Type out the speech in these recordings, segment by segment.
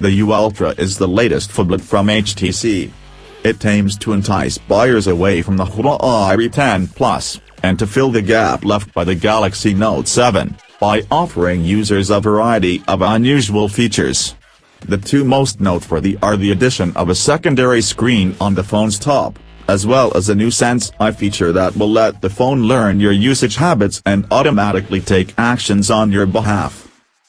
The U Ultra is the latest phablet from HTC. It aims to entice buyers away from the Huawei 10 Plus, and to fill the gap left by the Galaxy Note 7, by offering users a variety of unusual features. The two most noteworthy are the addition of a secondary screen on the phone's top, as well as a new Sense AI feature that will let the phone learn your usage habits and automatically take actions on your behalf.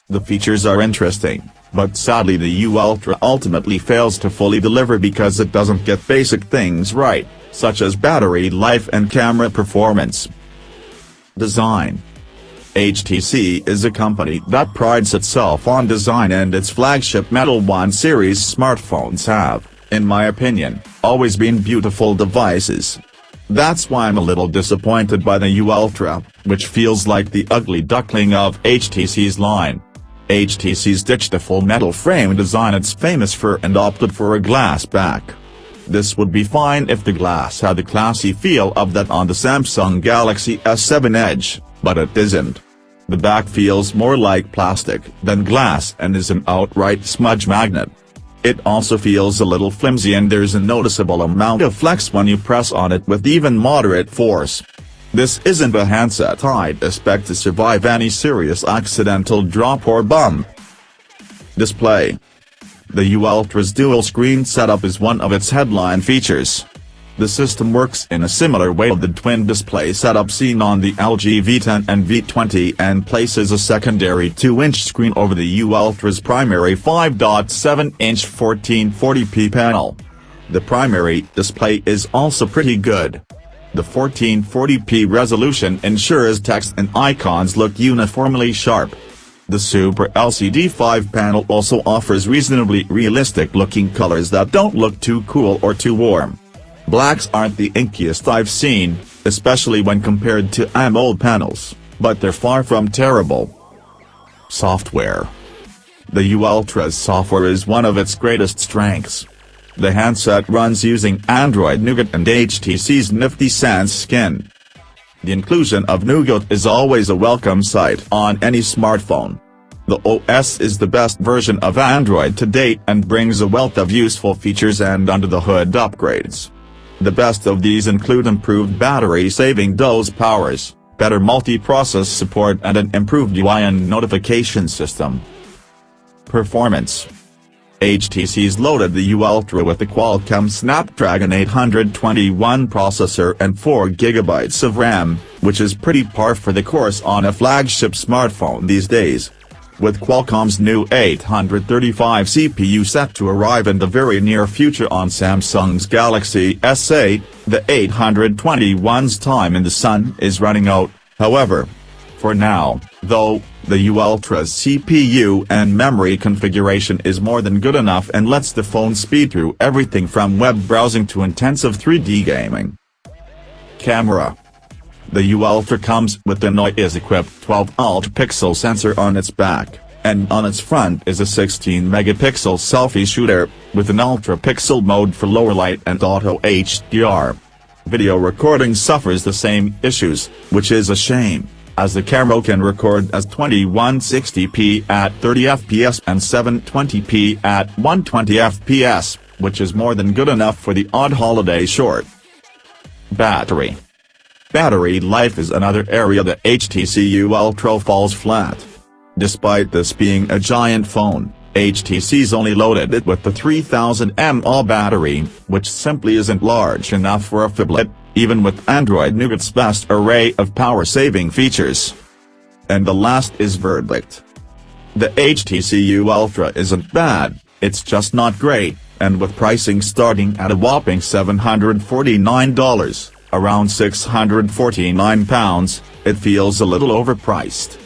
The features are interesting, but sadly the U Ultra ultimately fails to fully deliver because it doesn't get basic things right, such as battery life and camera performance. Design. HTC is a company that prides itself on design, and its flagship Metal One series smartphones have, in my opinion, always been beautiful devices. That's why I'm a little disappointed by the U Ultra, which feels like the ugly duckling of HTC's line. HTC's ditched the full metal frame design it's famous for and opted for a glass back. This would be fine if the glass had the classy feel of that on the Samsung Galaxy S7 Edge, but it isn't. The back feels more like plastic than glass and is an outright smudge magnet. It also feels a little flimsy, and there's a noticeable amount of flex when you press on it with even moderate force. This isn't a handset I'd expect to survive any serious accidental drop or bump. Display. The U Ultra's dual-screen setup is one of its headline features. The system works in a similar way to the twin display setup seen on the LG V10 and V20 and places a secondary 2-inch screen over the U Ultra's primary 5.7-inch 1440p panel. The primary display is also pretty good. The 1440p resolution ensures text and icons look uniformly sharp. The Super LCD 5 panel also offers reasonably realistic-looking colors that don't look too cool or too warm. Blacks aren't the inkiest I've seen, especially when compared to AMOLED panels, but they're far from terrible. Software. The U Ultra's software is one of its greatest strengths. The handset runs using Android Nougat and HTC's nifty Sans skin. The inclusion of Nougat is always a welcome sight on any smartphone. The OS is the best version of Android to date and brings a wealth of useful features and under-the-hood upgrades. The best of these include improved battery-saving DOS powers, better multi-process support and an improved UI and notification system. Performance. HTC's loaded the U Ultra with the Qualcomm Snapdragon 821 processor and 4GB of RAM, which is pretty par for the course on a flagship smartphone these days. With Qualcomm's new 835 CPU set to arrive in the very near future on Samsung's Galaxy S8, the 821's time in the sun is running out, however. For now, though, the U Ultra's CPU and memory configuration is more than good enough and lets the phone speed through everything from web browsing to intensive 3D gaming. Camera. The U Ultra comes with an noise-equipped 12-pixel sensor on its back, and on its front is a 16-megapixel selfie shooter, with an ultra-pixel mode for lower light and auto HDR. Video recording suffers the same issues, which is a shame, as the camera can record as 2160p at 30fps and 720p at 120fps, which is more than good enough for the odd holiday shot. Battery. Battery life is another area the HTC U Ultra falls flat. Despite this being a giant phone, HTC's only loaded it with the 3000 mAh battery, which simply isn't large enough for a phablet, even with Android Nougat's vast array of power-saving features. And the last is verdict. The HTC U Ultra isn't bad, it's just not great, and with pricing starting at a whopping $749, around £649, it feels a little overpriced.